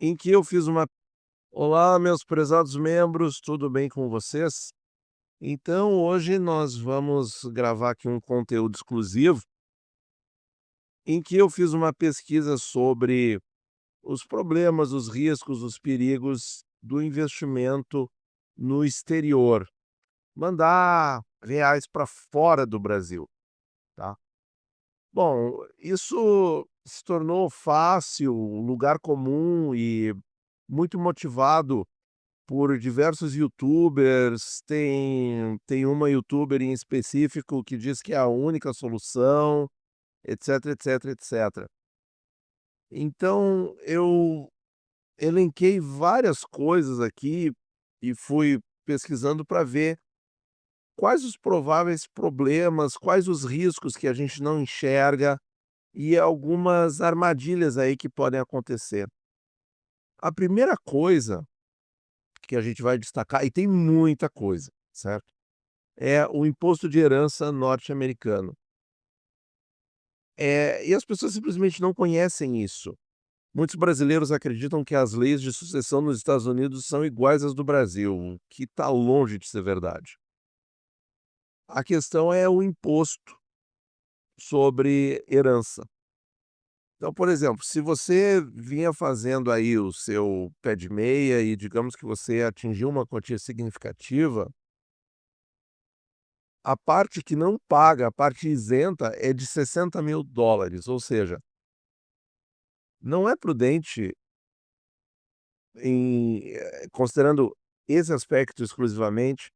em que eu fiz uma Olá, meus prezados membros, tudo bem com vocês? Então, hoje nós vamos gravar aqui um conteúdo exclusivo em que eu fiz uma pesquisa sobre os problemas, os riscos, os perigos do investimento no exterior. Mandar reais para fora do Brasil, tá? Bom, isso se tornou fácil, um lugar comum e muito motivado por diversos youtubers. Tem uma youtuber em específico que diz que é a única solução, etc, etc, etc. Então eu elenquei várias coisas aqui e fui pesquisando para ver quais os prováveis problemas, quais os riscos que a gente não enxerga e algumas armadilhas aí que podem acontecer. A primeira coisa que a gente vai destacar, e tem muita coisa, certo? É o imposto de herança norte-americano. E as pessoas simplesmente não conhecem isso. Muitos brasileiros acreditam que as leis de sucessão nos Estados Unidos são iguais às do Brasil, o que está longe de ser verdade. A questão é o imposto sobre herança. Então, por exemplo, se você vinha fazendo aí o seu pé de meia e digamos que você atingiu uma quantia significativa, a parte que não paga, a parte isenta, é de US$ 60.000, ou seja, não é prudente considerando esse aspecto exclusivamente,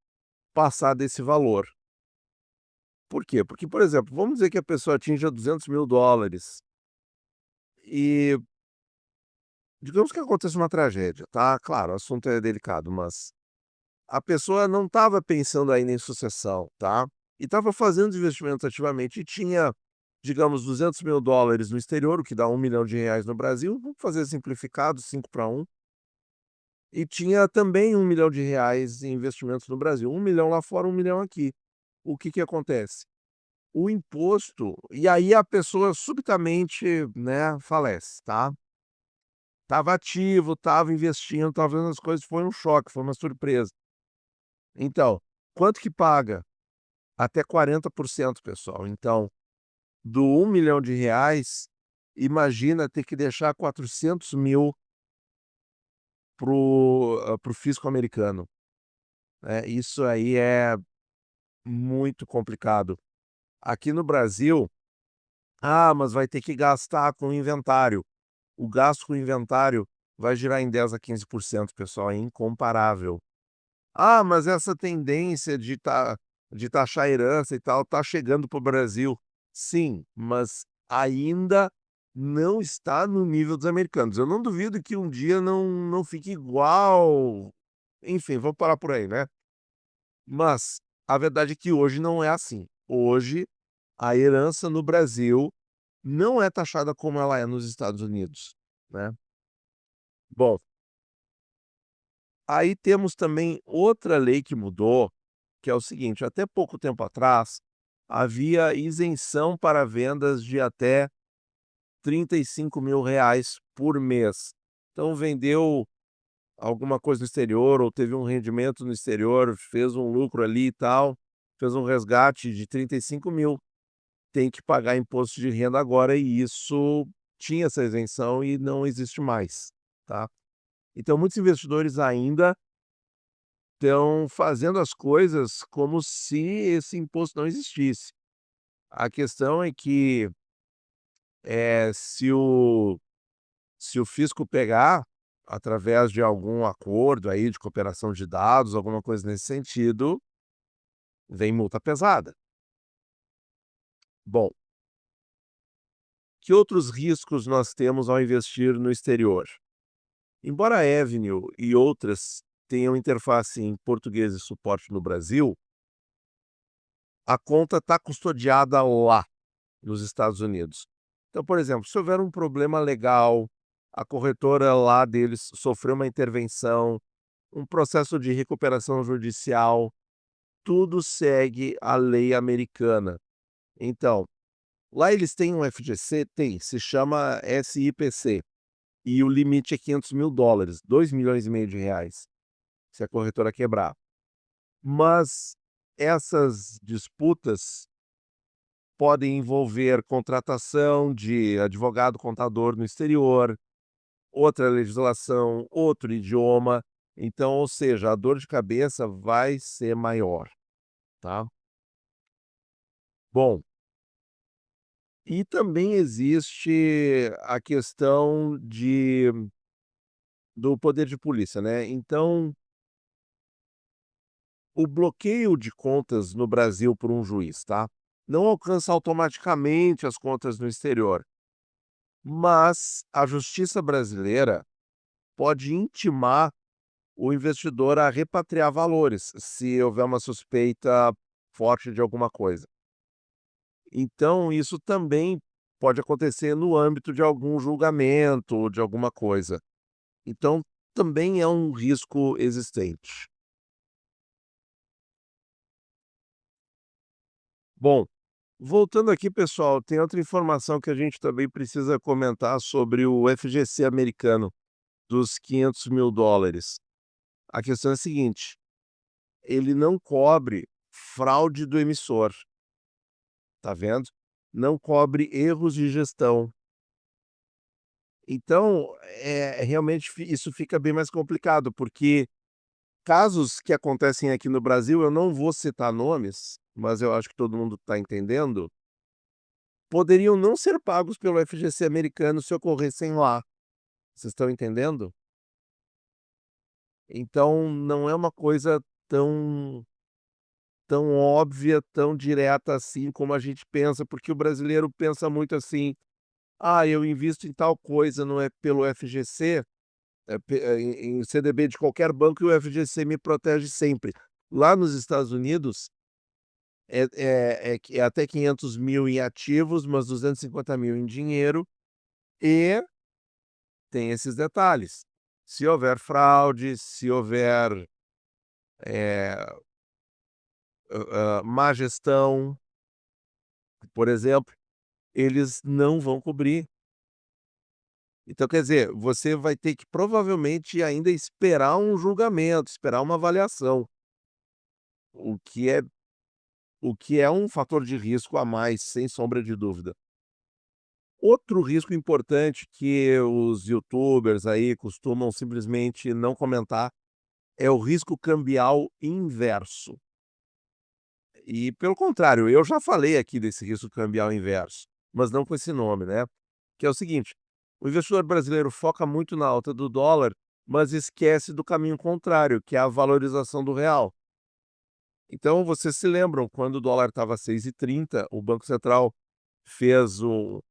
passar desse valor. Por quê? Porque, por exemplo, vamos dizer que a pessoa atinja US$ 200.000 e digamos que aconteça uma tragédia, tá? Claro, o assunto é delicado, mas a pessoa não estava pensando ainda em sucessão, tá? E estava fazendo investimentos ativamente e tinha, digamos, US$ 200.000 no exterior, o que dá R$ 1 milhão no Brasil, vamos fazer simplificado, 5 para 1. E tinha também R$ 1 milhão em investimentos no Brasil, 1 milhão lá fora, 1 milhão aqui. O que que acontece? O imposto e aí a pessoa subitamente, né, falece, tá? Estava ativo, estava investindo, estava fazendo as coisas, foi um choque, foi uma surpresa. Então, quanto que paga? Até 40%, pessoal. Então, do R$ 1 milhão, imagina ter que deixar 400.000 pro fisco americano, né? Isso aí é muito complicado. Aqui no Brasil, mas vai ter que gastar com inventário. O gasto com inventário vai girar em 10 a 15%, pessoal, é incomparável. Mas essa tendência de taxar a herança e tal, tá chegando para o Brasil. Sim, mas ainda não está no nível dos americanos. Eu não duvido que um dia não fique igual. Enfim, vou parar por aí, né. Mas a verdade é que hoje não é assim. Hoje, a herança no Brasil não é taxada como ela é nos Estados Unidos, né. Bom, aí temos também outra lei que mudou, que é o seguinte: até pouco tempo atrás, havia isenção para vendas de até R$ 35.000 por mês. Então vendeu alguma coisa no exterior ou teve um rendimento no exterior, fez um lucro ali e tal, fez um resgate de 35.000, tem que pagar imposto de renda agora e isso tinha essa isenção e não existe mais, tá. Então muitos investidores ainda estão fazendo as coisas como se esse imposto não existisse. A questão é que, se o fisco pegar, através de algum acordo aí de cooperação de dados, alguma coisa nesse sentido, vem multa pesada. Bom, que outros riscos nós temos ao investir no exterior? Embora a Avenue e outras tenham interface em português e suporte no Brasil, a conta está custodiada lá, nos Estados Unidos. Então, por exemplo, se houver um problema legal, a corretora lá deles sofreu uma intervenção, um processo de recuperação judicial, tudo segue a lei americana. Então, lá eles têm um FGC? Tem, se chama SIPC. e o limite é US$ 500.000, 2,5 milhões de reais, se a corretora quebrar. Mas essas disputas podem envolver contratação de advogado contador no exterior, outra legislação, outro idioma, então, ou seja, a dor de cabeça vai ser maior, tá. Bom, e também existe a questão do poder de polícia, né, então, o bloqueio de contas no Brasil por um juiz, tá, não alcança automaticamente as contas no exterior, mas a justiça brasileira pode intimar o investidor a repatriar valores, se houver uma suspeita forte de alguma coisa. Então isso também pode acontecer no âmbito de algum julgamento, de alguma coisa. Então também é um risco existente. Bom, voltando aqui, pessoal, tem outra informação que a gente também precisa comentar sobre o FGC americano, dos US$ 500.000. A questão é a seguinte: ele não cobre fraude do emissor, tá vendo? Não cobre erros de gestão. Então, realmente isso fica bem mais complicado, porque casos que acontecem aqui no Brasil, eu não vou citar nomes, mas eu acho que todo mundo está entendendo, poderiam não ser pagos pelo FGC americano se ocorressem lá. Vocês estão entendendo? Então não é uma coisa tão óbvia, tão direta assim como a gente pensa, porque o brasileiro pensa muito assim: "Ah, eu invisto em tal coisa, não é pelo FGC, em CDB de qualquer banco e o FGC me protege sempre". Lá nos Estados Unidos é até 500.000 em ativos, mas 250.000 em dinheiro, e tem esses detalhes. Se houver fraude, se houver, eh, má gestão, por exemplo, eles não vão cobrir. Então, quer dizer, você vai ter que provavelmente ainda esperar um julgamento, esperar uma avaliação, o que é o que é um fator de risco a mais, sem sombra de dúvida. Outro risco importante que os youtubers aí costumam simplesmente não comentar é o risco cambial inverso. E pelo contrário, eu já falei aqui desse risco cambial inverso, mas não com esse nome, né? Que é o seguinte: o investidor brasileiro foca muito na alta do dólar, mas esquece do caminho contrário, que é a valorização do real. Então, vocês se lembram, quando o dólar estava a 6,30, o Banco Central fez um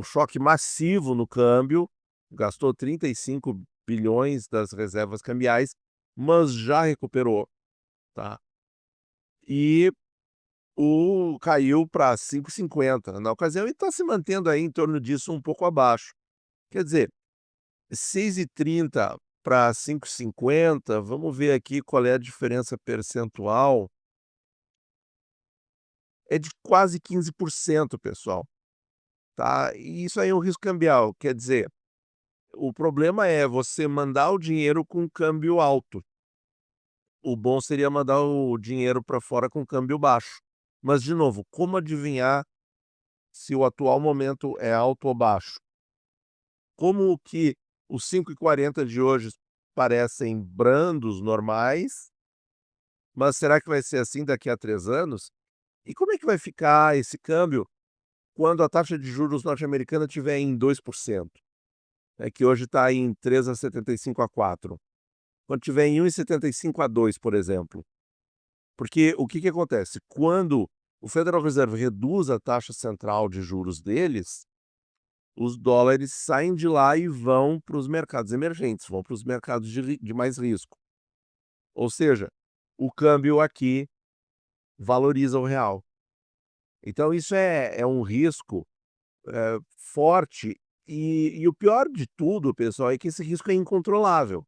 choque massivo no câmbio, gastou 35 bilhões das reservas cambiais, mas já recuperou, tá? E o caiu para 5,50 na ocasião e está se mantendo aí em torno disso, um pouco abaixo. Quer dizer, 6,30 para 5,50, vamos ver aqui qual é a diferença percentual, é de quase 15%, pessoal, tá. E isso aí é um risco cambial, quer dizer, o problema é você mandar o dinheiro com câmbio alto. O bom seria mandar o dinheiro para fora com câmbio baixo. Mas, de novo, como adivinhar se o atual momento é alto ou baixo? Como que os 5,40 de hoje parecem brandos, normais, mas será que vai ser assim daqui a 3 anos? E como é que vai ficar esse câmbio quando a taxa de juros norte-americana estiver em 2%, que hoje está em 3,75 a 4. Quando tiver em 1,75 a 2, por exemplo. Porque o que acontece? Quando o Federal Reserve reduz a taxa central de juros deles, os dólares saem de lá e vão para os mercados emergentes, vão para os mercados de mais risco. Ou seja, o câmbio aqui valoriza o real. Então isso é um risco, forte, e o pior de tudo, pessoal, é que esse risco é incontrolável.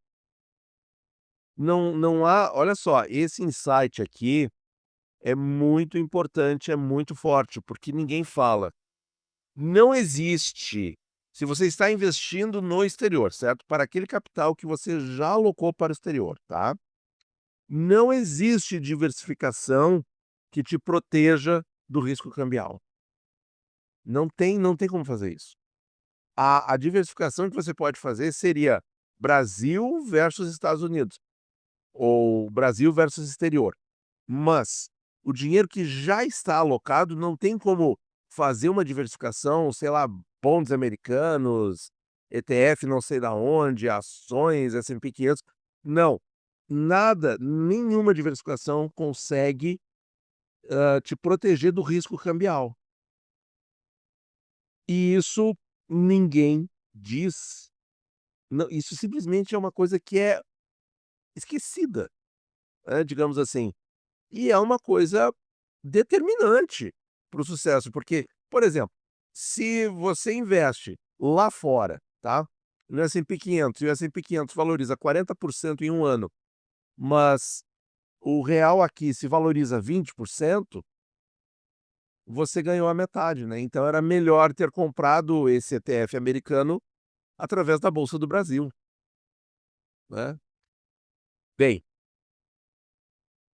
Não há, olha só, esse insight aqui é muito importante, é muito forte, porque ninguém fala. Não existe Se você está investindo no exterior, certo? Para aquele capital que você já alocou para o exterior, tá? Não existe diversificação que te proteja do risco cambial. Não tem como fazer isso. A diversificação que você pode fazer seria Brasil versus Estados Unidos, ou Brasil versus exterior. Mas o dinheiro que já está alocado não tem como fazer uma diversificação, sei lá, bonds americanos, ETF não sei da onde, ações, S&P 500. Não, nada, nenhuma diversificação consegue, te proteger do risco cambial. E isso ninguém diz. Não, isso simplesmente é uma coisa que é esquecida, digamos assim. E é uma coisa determinante para o sucesso, porque, por exemplo, se você investe lá fora, tá, no S&P 500 e o S&P 500 valoriza 40% em um ano, mas o real aqui se valoriza 20%, você ganhou a metade, né, então era melhor ter comprado esse ETF americano através da bolsa do Brasil, né. Bem,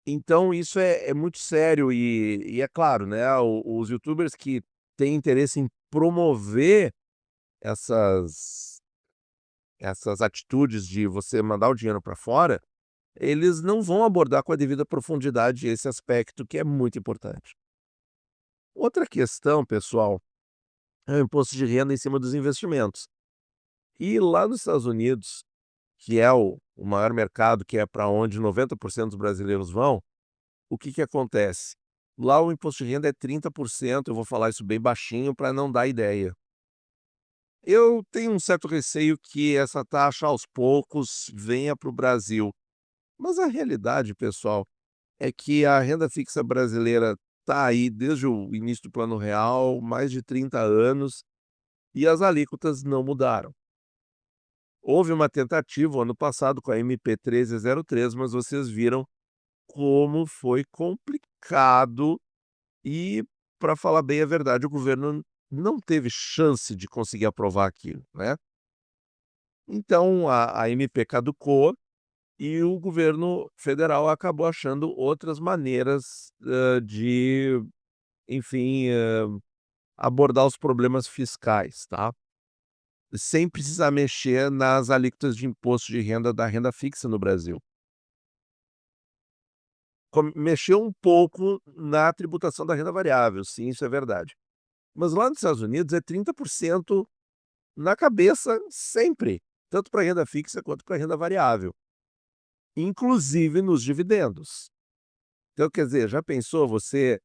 então isso é muito sério e é claro, né, o os youtubers que têm interesse em promover essas essas atitudes de você mandar o dinheiro para fora, eles não vão abordar com a devida profundidade esse aspecto que é muito importante. Outra questão, pessoal, é o imposto de renda em cima dos investimentos. E lá nos Estados Unidos, que é o maior mercado, que é para onde 90% dos brasileiros vão, o que que acontece? Lá o imposto de renda é 30%, eu vou falar isso bem baixinho para não dar ideia. Eu tenho um certo receio que essa taxa aos poucos venha para o Brasil, mas a realidade, pessoal, é que a renda fixa brasileira está aí desde o início do Plano Real, mais de 30 anos, e as alíquotas não mudaram. Houve uma tentativa o ano passado com a MP 1303, mas vocês viram como foi complicado e, para falar bem a verdade, o governo não teve chance de conseguir aprovar aquilo, né. Então a MP caducou e o governo federal acabou achando outras maneiras, de, enfim, abordar os problemas fiscais, tá, sem precisar mexer nas alíquotas de imposto de renda da renda fixa no Brasil. Mexeu um pouco na tributação da renda variável, sim, isso é verdade. Mas lá nos Estados Unidos é 30% na cabeça sempre, tanto para renda fixa quanto para renda variável, inclusive nos dividendos. Então, quer dizer, já pensou, você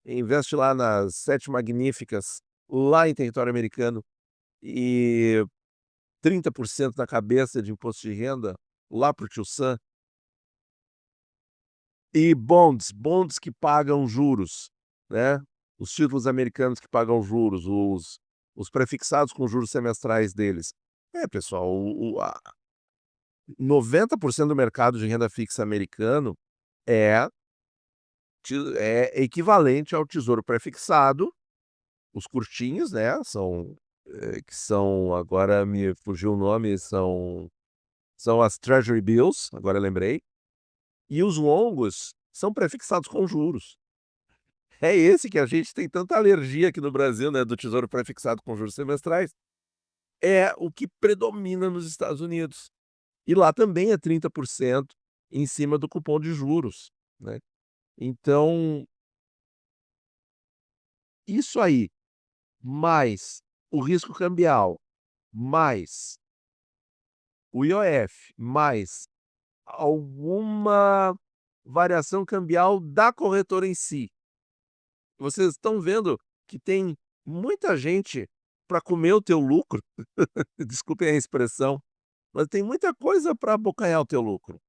investe lá nas Sete Magníficas, lá em território americano, e 30% na cabeça de imposto de renda, lá para o tio Sam, e bonds que pagam juros, né, os títulos americanos que pagam juros, os prefixados com juros semestrais deles. É, pessoal, o a 90% do mercado de renda fixa americano é é equivalente ao tesouro prefixado, os curtinhos, né, são, que são, agora me fugiu o nome, são as Treasury Bills, agora eu lembrei, e os longos são prefixados com juros. É esse que a gente tem tanta alergia aqui no Brasil, né, do tesouro prefixado com juros semestrais, é o que predomina nos Estados Unidos. E lá também é 30% em cima do cupom de juros, né. Então, isso aí, mais o risco cambial, mais o IOF, mais alguma variação cambial da corretora em si. Vocês estão vendo que tem muita gente para comer o teu lucro, desculpem a expressão, mas tem muita coisa para abocanhar o teu lucro.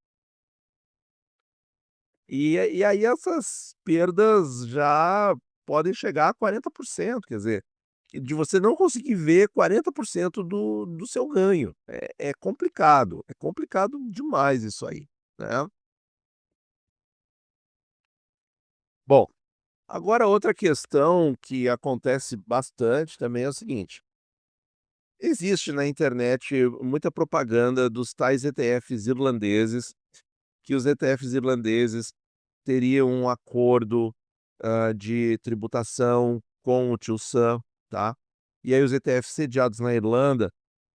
E aí essas perdas já podem chegar a 40%, quer dizer, de você não conseguir ver 40% do seu ganho. É complicado demais isso aí, né. Bom, agora outra questão que acontece bastante também é o seguinte: Existe na internet muita propaganda dos tais ETFs irlandeses, que os ETFs irlandeses teriam um acordo, de tributação com o Tio Sam, tá. E aí os ETFs sediados na Irlanda,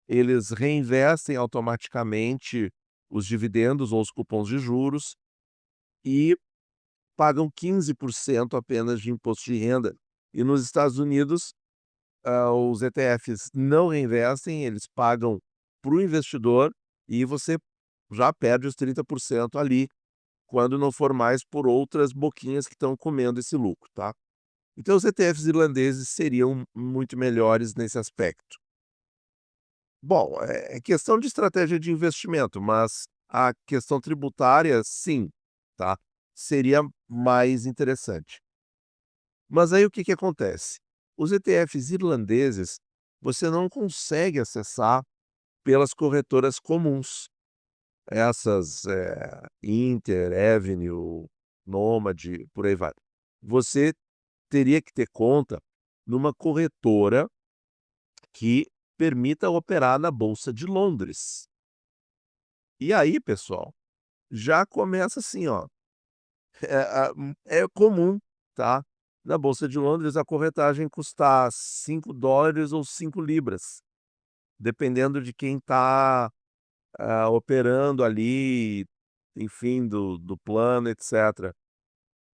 eles reinvestem automaticamente os dividendos ou os cupons de juros e pagam 15% apenas de imposto de renda. E nos Estados Unidos, os ETFs não reinvestem, eles pagam para o investidor e você já perde os 30% ali, quando não for mais por outras boquinhas que estão comendo esse lucro, tá. Então os ETFs irlandeses seriam muito melhores nesse aspecto. Bom, é questão de estratégia de investimento, mas a questão tributária, sim, tá, seria mais interessante. Mas aí o que que acontece? Os ETFs irlandeses, você não consegue acessar pelas corretoras comuns. Essas, Inter, Avenue, Nomad, por aí vai. Você teria que ter conta numa corretora que permita operar na bolsa de Londres. E aí, pessoal, já começa assim, ó, é comum, tá, na bolsa de Londres a corretagem custar $5 ou 5 libras, dependendo de quem está operando ali, enfim, do plano, etcétera.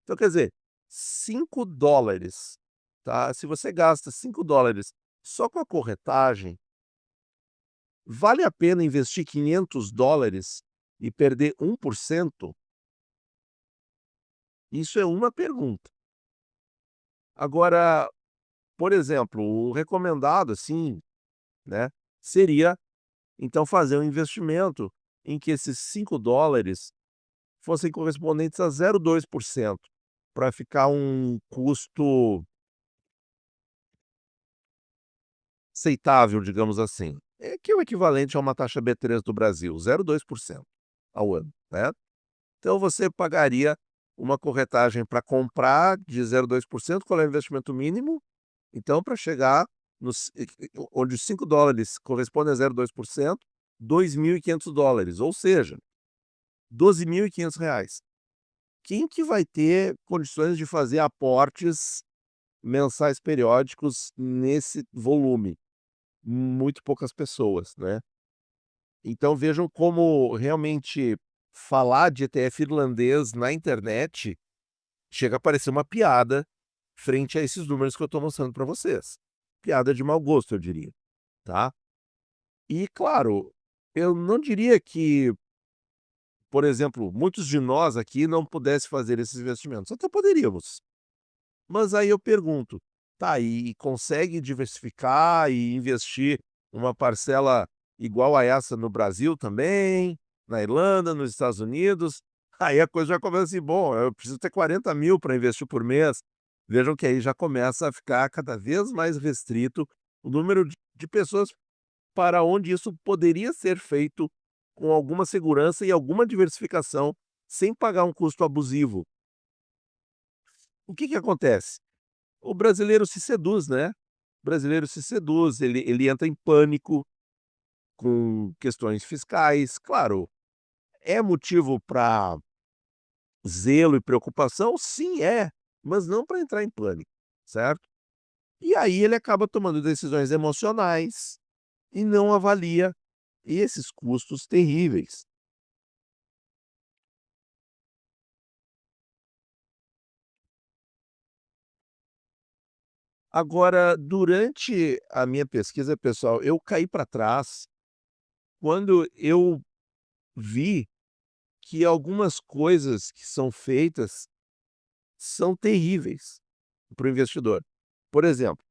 Então, quer dizer, $5, tá, se você gasta $5 só com a corretagem, vale a pena investir $500 e perder 1%? Isso é uma pergunta. Agora, por exemplo, o recomendado, assim, né, seria, então, fazer um investimento em que esses $5 fossem correspondentes a 0,2%, para ficar um custo aceitável, digamos assim. É que é o equivalente a uma taxa B3 do Brasil, 0,2% ao ano, né. Então você pagaria uma corretagem para comprar de 0,2%, qual é o investimento mínimo? Então para chegar nos onde os $5 correspondem a 0,2%, $2.500, ou seja, R$ 12.500. Quem que vai ter condições de fazer aportes mensais periódicos nesse volume? Muito poucas pessoas, né. Então vejam como realmente falar de ETF irlandês na internet chega a parecer uma piada frente a esses números que eu estou mostrando para vocês. Piada de mau gosto, eu diria, tá. E claro, eu não diria que, por exemplo, muitos de nós aqui não pudesse fazer esses investimentos, até poderíamos. Mas aí eu pergunto, tá, e consegue diversificar e investir uma parcela igual a essa no Brasil também, na Irlanda, nos Estados Unidos? Aí a coisa já começa assim, bom, eu preciso ter 40.000 para investir por mês. Vejam que aí já começa a ficar cada vez mais restrito o número de pessoas para onde isso poderia ser feito com alguma segurança e alguma diversificação, sem pagar um custo abusivo. O que que acontece? O brasileiro se seduz, né. O brasileiro se seduz, ele entra em pânico com questões fiscais. Claro, é motivo para zelo e preocupação? Sim, é, mas não para entrar em pânico, certo? E aí ele acaba tomando decisões emocionais e não avalia esses custos terríveis. Agora, durante a minha pesquisa, pessoal, eu caí para trás quando eu vi que algumas coisas que são feitas são terríveis para o investidor. Por exemplo,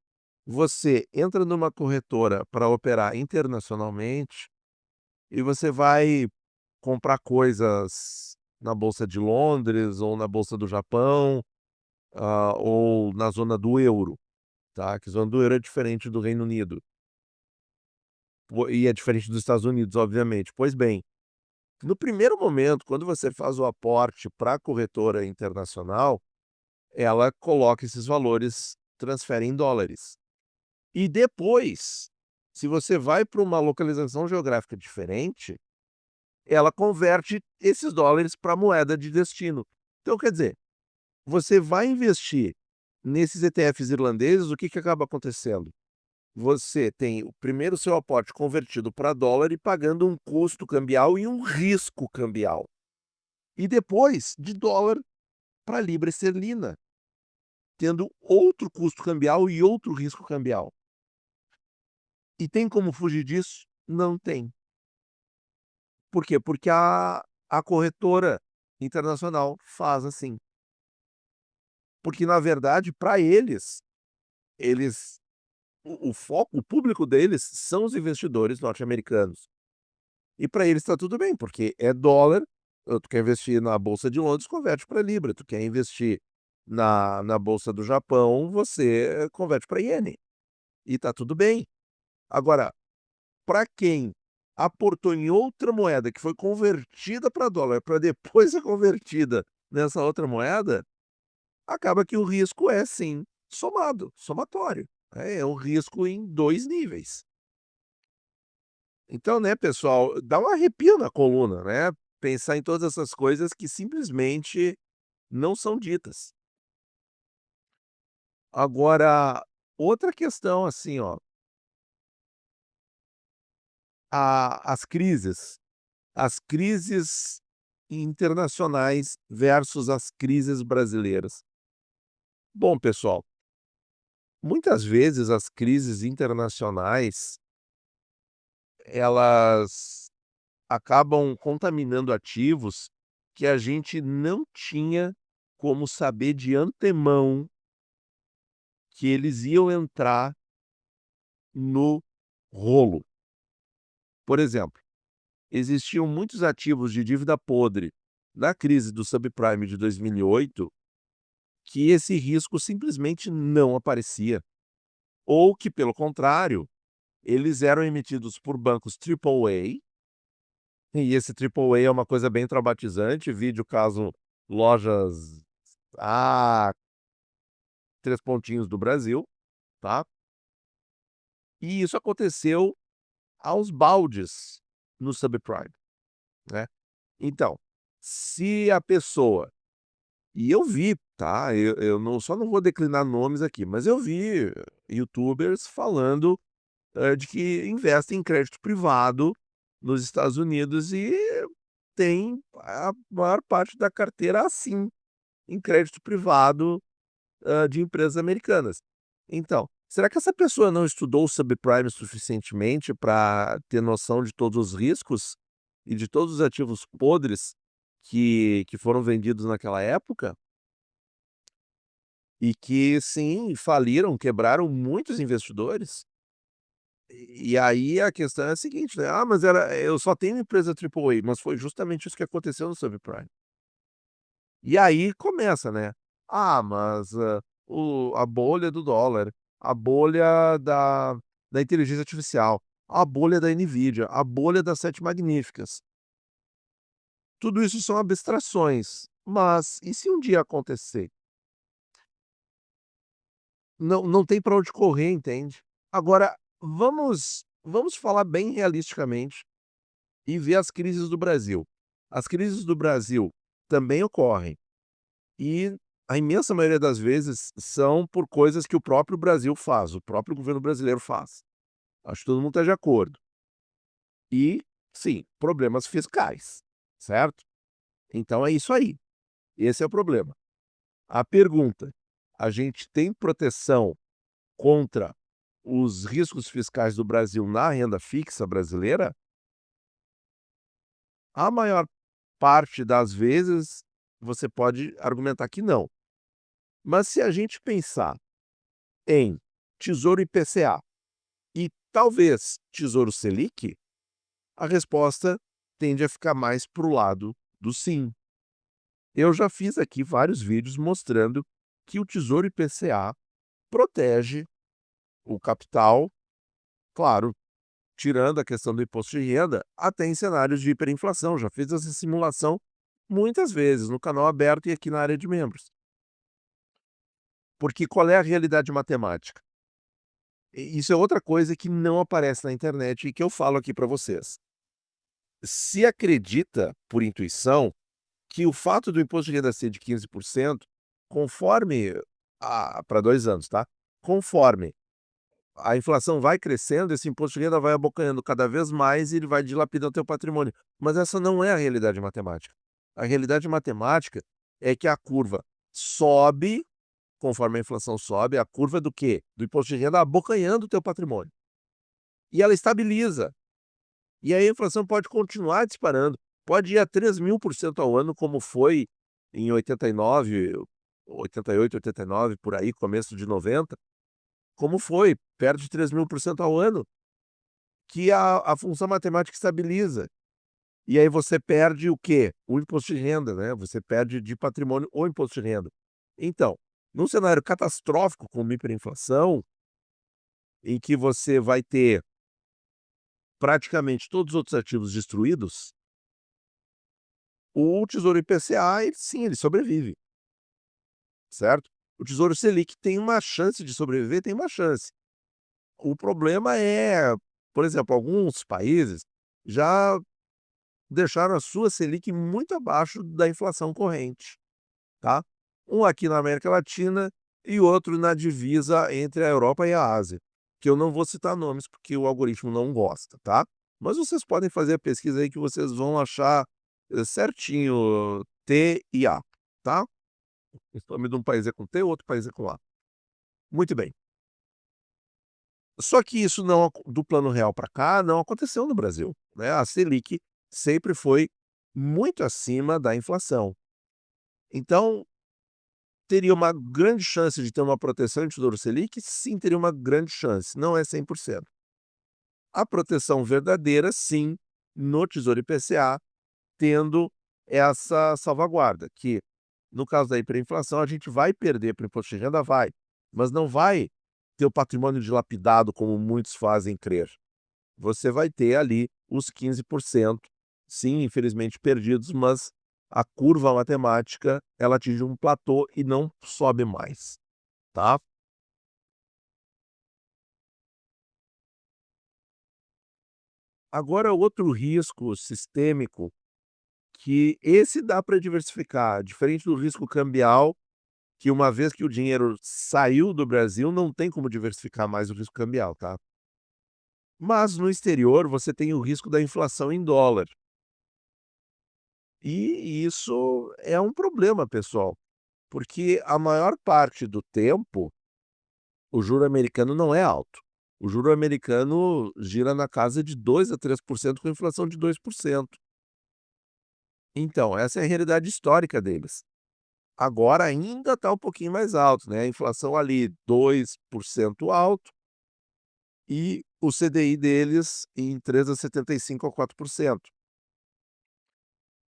você entra numa corretora para operar internacionalmente e você vai comprar coisas na bolsa de Londres ou na bolsa do Japão, ou na zona do euro, tá, que zona do euro é diferente do Reino Unido, e é diferente dos Estados Unidos, obviamente. Pois bem, no primeiro momento, quando você faz o aporte para a corretora internacional, ela coloca esses valores, transfere em dólares. E depois Se você vai para uma localização geográfica diferente, ela converte esses dólares para moeda de destino. Então, quer dizer, você vai investir nesses ETFs irlandeses, o que que acaba acontecendo? Você tem o primeiro seu aporte convertido para dólar e pagando um custo cambial e um risco cambial. E depois de dólar para libra esterlina, tendo outro custo cambial e outro risco cambial. E tem como fugir disso? Não tem. Por quê? Porque a corretora internacional faz assim. Porque, na verdade, para eles o foco, o público deles são os investidores norte-americanos. E para eles está tudo bem, porque é dólar, tu quer investir na bolsa de Londres, converte para libra, tu quer investir na bolsa do Japão, você converte para iene, e está tudo bem. Agora, para quem aportou em outra moeda que foi convertida para dólar, para depois ser convertida nessa outra moeda, acaba que o risco é sim somado, somatório. É um risco em 2 níveis. Então, né, pessoal, dá um arrepio na coluna, né, pensar em todas essas coisas que simplesmente não são ditas. Agora, outra questão assim, ó, as crises internacionais versus as crises brasileiras. Bom, pessoal, muitas vezes as crises internacionais, elas acabam contaminando ativos que a gente não tinha como saber de antemão que eles iam entrar no rolo. Por exemplo, existiam muitos ativos de dívida podre na crise do subprime de 2008 que esse risco simplesmente não aparecia, ou que, pelo contrário, eles eram emitidos por bancos AAA, e esse AAA é uma coisa bem traumatizante, vide o caso Lojas A, 3 pontinhos do Brasil, tá. E isso aconteceu aos baldes no subprime, né. Então, se a pessoa e eu vi, tá, eu não só não vou declinar nomes aqui, mas eu vi youtubers falando, de que investem em crédito privado nos Estados Unidos e tem a maior parte da carteira assim, em crédito privado, de empresas americanas. Então, será que essa pessoa não estudou o subprime suficientemente para ter noção de todos os riscos e de todos os ativos podres que foram vendidos naquela época? E que sim, faliram, quebraram muitos investidores? E aí a questão é a seguinte, né: "Ah, mas eu só tenho empresa AAA", mas foi justamente isso que aconteceu no subprime. E aí começa, né: "Ah, mas, a bolha do dólar, a bolha da inteligência artificial, a bolha da Nvidia, a bolha das Sete Magníficas". Tudo isso são abstrações, mas e se um dia acontecer? Não tem para onde correr, entende? Agora, vamos falar bem realisticamente e ver as crises do Brasil. As crises do Brasil também ocorrem e a imensa maioria das vezes são por coisas que o próprio Brasil faz, o próprio governo brasileiro faz. Acho que todo mundo está de acordo. E, sim, problemas fiscais, certo? Então é isso aí, esse é o problema. A pergunta: a gente tem proteção contra os riscos fiscais do Brasil na renda fixa brasileira? A maior parte das vezes, você pode argumentar que não. Mas se a gente pensar em Tesouro IPCA e talvez Tesouro Selic, a resposta tende a ficar mais para o lado do sim. Eu já fiz aqui vários vídeos mostrando que o Tesouro IPCA protege o capital, claro, tirando a questão do imposto de renda, até em cenários de hiperinflação. Já fiz essa simulação muitas vezes no canal aberto e aqui na área de membros. Porque qual é a realidade matemática? Isso é outra coisa que não aparece na internet e que eu falo aqui para vocês. Se acredita, por intuição, que o fato do imposto de renda ser de 15%, conforme para 2 anos, tá, conforme a inflação vai crescendo, esse imposto de renda vai abocanhando cada vez mais e ele vai dilapidando o teu patrimônio. Mas essa não é a realidade matemática. A realidade matemática é que a curva sobe, conforme a inflação sobe, a curva do quê? Do imposto de renda abocanhando o teu patrimônio. E ela estabiliza. E aí a inflação pode continuar disparando, pode ir a 3.000% ao ano, como foi em 89, 88, 89, por aí, começo de 90, como foi, perto de 3.000% ao ano, que a função matemática estabiliza. E aí você perde o quê? O imposto de renda, né, você perde de patrimônio o imposto de renda. Então, num cenário catastrófico como hiperinflação, em que você vai ter praticamente todos os outros ativos destruídos, o Tesouro IPCA, ele sim, ele sobrevive, certo? O Tesouro Selic tem uma chance de sobreviver, tem uma chance. O problema é, por exemplo, alguns países já deixaram a sua Selic muito abaixo da inflação corrente, tá? Um aqui na América Latina e outro na divisa entre a Europa e a Ásia, que eu não vou citar nomes porque o algoritmo não gosta, tá? Mas vocês podem fazer a pesquisa aí que vocês vão achar certinho T e A, tá? O nome de um país é com T, o outro país é com A. Muito bem. Só que isso não do Plano Real para cá não aconteceu no Brasil, né? A Selic sempre foi muito acima da inflação. Então, teria uma grande chance de ter uma proteção de Tesouro Selic? Sim, teria uma grande chance, não é 100%. A proteção verdadeira, sim, no Tesouro IPCA, tendo essa salvaguarda, que no caso da hiperinflação a gente vai perder para o imposto de renda, vai, mas não vai ter o patrimônio dilapidado como muitos fazem crer. Você vai ter ali os 15%, sim, infelizmente perdidos, mas a curva matemática, ela atinge um platô e não sobe mais, tá? Agora outro risco sistêmico, que esse dá para diversificar, diferente do risco cambial, que uma vez que o dinheiro saiu do Brasil, não tem como diversificar mais o risco cambial, tá? Mas no exterior você tem o risco da inflação em dólar. E isso é um problema, pessoal, porque a maior parte do tempo o juro americano não é alto. O juro americano gira na casa de 2 a 3% com inflação de 2%. Então, essa é a realidade histórica deles. Agora ainda está um pouquinho mais alto, né, a inflação ali 2% alto e o CDI deles em 3,75 a 4%.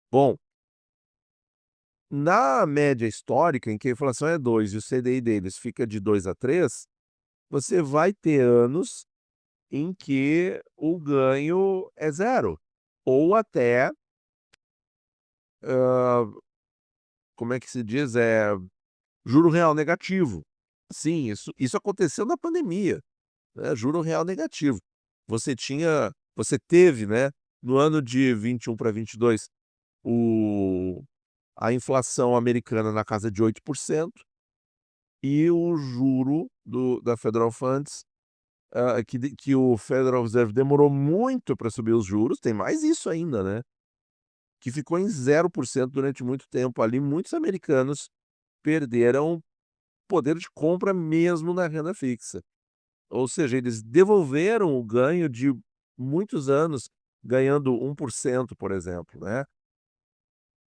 Bom, na média histórica, em que a inflação é 2 e o CDI deles fica de 2 a 3, você vai ter anos em que o ganho é zero, ou até, hã, como é que se diz? Juro real negativo. Sim, isso aconteceu na pandemia, né, juro real negativo. Você teve, né, no ano de 21 para 22, o a inflação americana na casa de 8% e o juro da Federal Funds, que o Federal Reserve demorou muito para subir os juros, tem mais isso ainda, né, que ficou em 0% durante muito tempo. Ali, muitos americanos perderam poder de compra mesmo na renda fixa. Ou seja, eles devolveram o ganho de muitos anos ganhando 1%, por exemplo, né.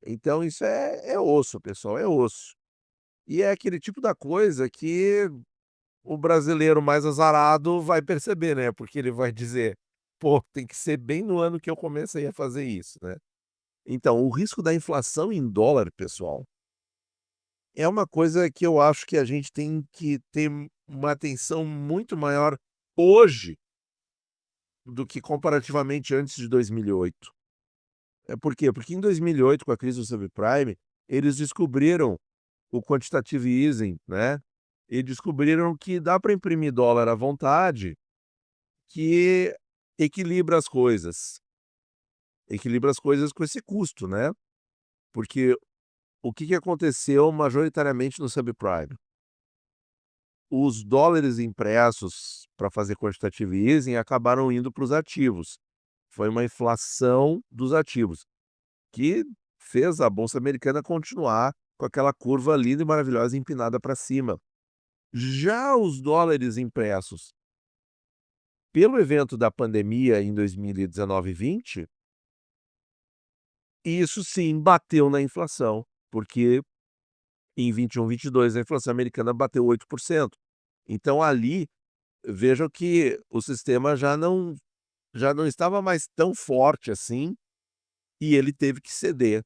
Então isso é osso, pessoal, é osso. E é aquele tipo da coisa que o brasileiro mais azarado vai perceber, né, porque ele vai dizer: "Pô, tem que ser bem no ano que eu comecei a fazer isso", né. Então, o risco da inflação em dólar, pessoal, é uma coisa que eu acho que a gente tem que ter uma atenção muito maior hoje do que comparativamente antes de 2008. Por quê? Porque em 2008, com a crise do subprime, eles descobriram o quantitative easing, né, e descobriram que dá para imprimir dólar à vontade, que equilibra as coisas. Equilibra as coisas com esse custo, né. Porque o que que aconteceu majoritariamente no subprime? Os dólares impressos para fazer quantitative easing acabaram indo para os ativos. Foi uma inflação dos ativos, que fez a bolsa americana continuar com aquela curva linda e maravilhosa empinada para cima. Já os dólares impressos pelo evento da pandemia em 2019 e 20, isso sim bateu na inflação, porque em 21, 22 a inflação americana bateu 8%. Então ali, vejam que o sistema já não estava mais tão forte assim, e ele teve que ceder.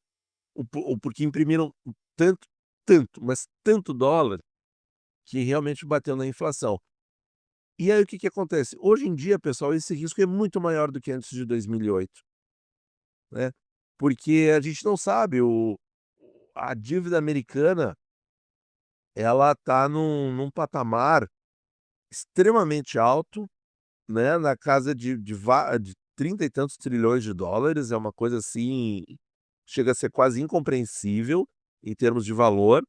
Porque imprimiram tanto, tanto, mas tanto dólar, que realmente bateu na inflação. E aí o que que acontece? Hoje em dia, pessoal, esse risco é muito maior do que antes de 2008, né, porque a gente não sabe a dívida americana, ela está num patamar extremamente alto, né, na casa de 30 e tantos trilhões de dólares, é uma coisa assim, chega a ser quase incompreensível em termos de valor.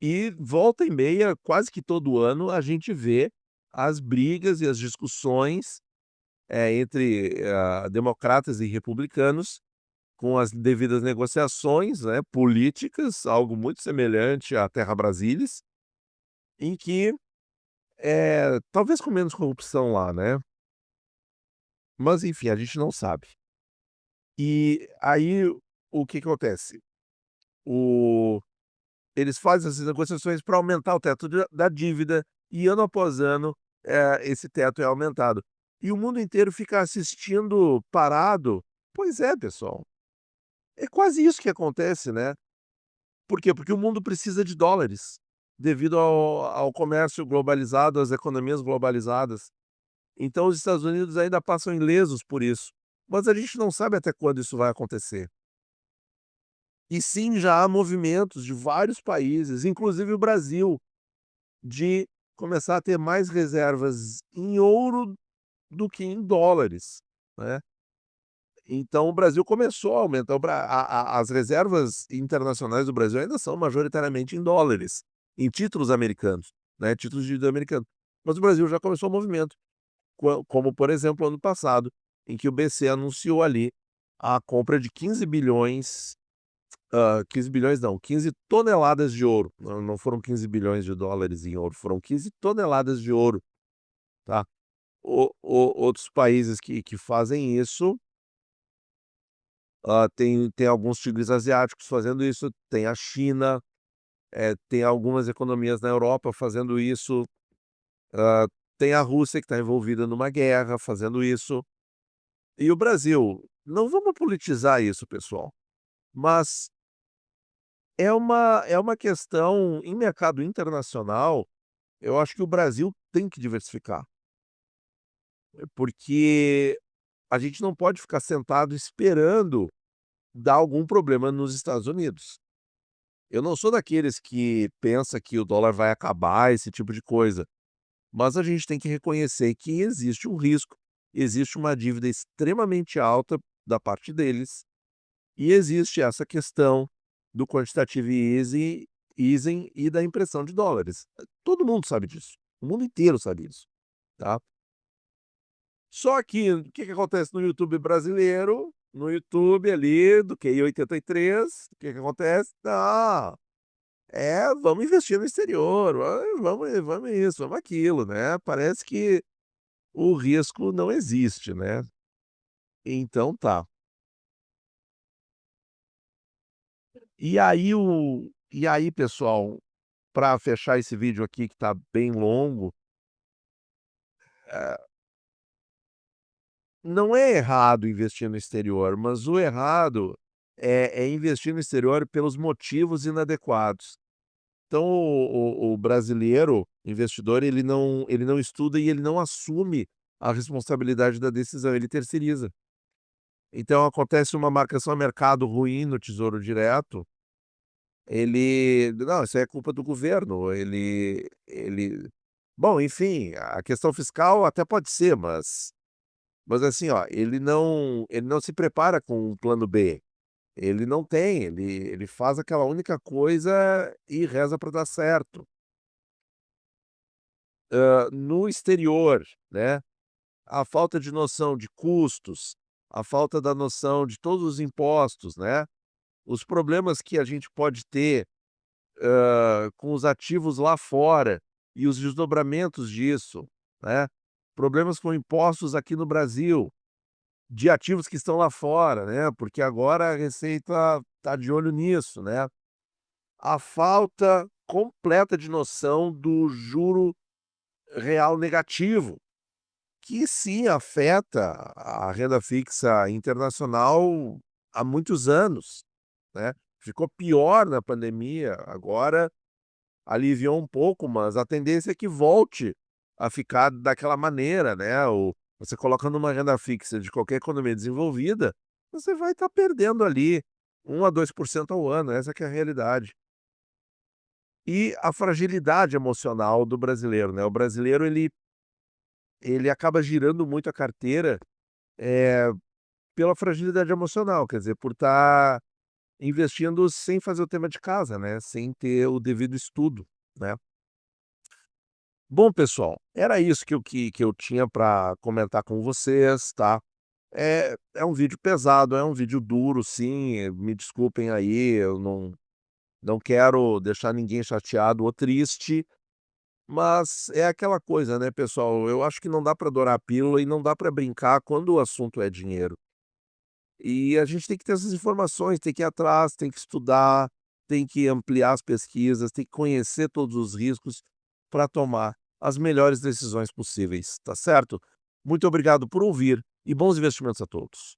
E volta e meia, quase que todo ano, a gente vê as brigas e as discussões, entre, democratas e republicanos, com as devidas negociações, né, políticas, algo muito semelhante à Terra Brasilis, em que, talvez com menos corrupção lá, né, mas enfim, a gente não sabe. E aí, o que que acontece? O Eles fazem essas negociações para aumentar o teto da dívida, e ano após ano, esse teto é aumentado. E o mundo inteiro fica assistindo parado. Pois é, pessoal, é quase isso que acontece, né. Por quê? Porque o mundo precisa de dólares, devido ao comércio globalizado, às economias globalizadas. Então os Estados Unidos ainda passam ilesos por isso, mas a gente não sabe até quando isso vai acontecer. E sim, já há movimentos de vários países, inclusive o Brasil, de começar a ter mais reservas em ouro do que em dólares, né. Então o Brasil começou a aumentar o bra a as reservas internacionais do Brasil ainda são majoritariamente em dólares, em títulos americanos, né, títulos de dívida americano. Mas o Brasil já começou o movimento, como por exemplo ano passado, em que o BC anunciou ali a compra de 15 bilhões não, 15 toneladas de ouro, não foram 15 bilhões de dólares em ouro, foram 15 toneladas de ouro, tá. Outros países que fazem isso, tem alguns tigres asiáticos fazendo isso, tem a China, tem algumas economias na Europa fazendo isso, hã, tem a Rússia que está envolvida numa guerra fazendo isso. E o Brasil, não vamos politizar isso pessoal, mas é uma questão em mercado internacional. Eu acho que o Brasil tem que diversificar, porque a gente não pode ficar sentado esperando dar algum problema nos Estados Unidos. Eu não sou daqueles que pensa que o dólar vai acabar, esse tipo de coisa, mas a gente tem que reconhecer que existe um risco, existe uma dívida extremamente alta da parte deles, e existe essa questão do quantitative easing e da impressão de dólares. Todo mundo sabe disso, o mundo inteiro sabe disso, tá. Só que o que que acontece no YouTube brasileiro, no YouTube ali do QI 83, o que que acontece? "Ah, vamos investir no exterior, vamos isso, vamos aquilo", né. Parece que o risco não existe, né. Então tá. E aí pessoal, para fechar esse vídeo aqui que tá bem longo, eh, não é errado investir no exterior, mas o errado é investir no exterior pelos motivos inadequados. Então o brasileiro investidor, ele não estuda e ele não assume a responsabilidade da decisão, ele terceiriza. Então acontece uma marcação a mercado ruim no Tesouro Direto, Ele não, isso aí é culpa do governo, ele bom, enfim, a questão fiscal até pode ser, mas assim, ó, ele não se prepara com um plano B, ele não tem, ele faz aquela única coisa e reza para dar certo. No exterior, né, a falta de noção de custos, a falta da noção de todos os impostos, né, os problemas que a gente pode ter, com os ativos lá fora e os desdobramentos disso, né, problemas com impostos aqui no Brasil, de ativos que estão lá fora, né, porque agora a Receita está de olho nisso, né. A falta completa de noção do juro real negativo, que sim afeta a renda fixa internacional há muitos anos, né. Ficou pior na pandemia, agora aliviou um pouco, mas a tendência é que volte a ficar daquela maneira, né, você colocando uma renda fixa de qualquer economia desenvolvida, você vai estar perdendo ali 1 a 2% ao ano, essa que é a realidade. E a fragilidade emocional do brasileiro, né, o brasileiro ele acaba girando muito a carteira, eh, pela fragilidade emocional, quer dizer, por estar investindo sem fazer o tema de casa, né, sem ter o devido estudo, né. Bom, pessoal, era isso que eu tinha para comentar com vocês, tá. É um vídeo pesado, é um vídeo duro sim, me desculpem aí, eu não quero deixar ninguém chateado ou triste, mas é aquela coisa, né, pessoal, eu acho que não dá para dourar a pílula e não dá para brincar quando o assunto é dinheiro. E a gente tem que ter essas informações, tem que ir atrás, tem que estudar, tem que ampliar as pesquisas, tem que conhecer todos os riscos para tomar as melhores decisões possíveis, tá certo? Muito obrigado por ouvir e bons investimentos a todos.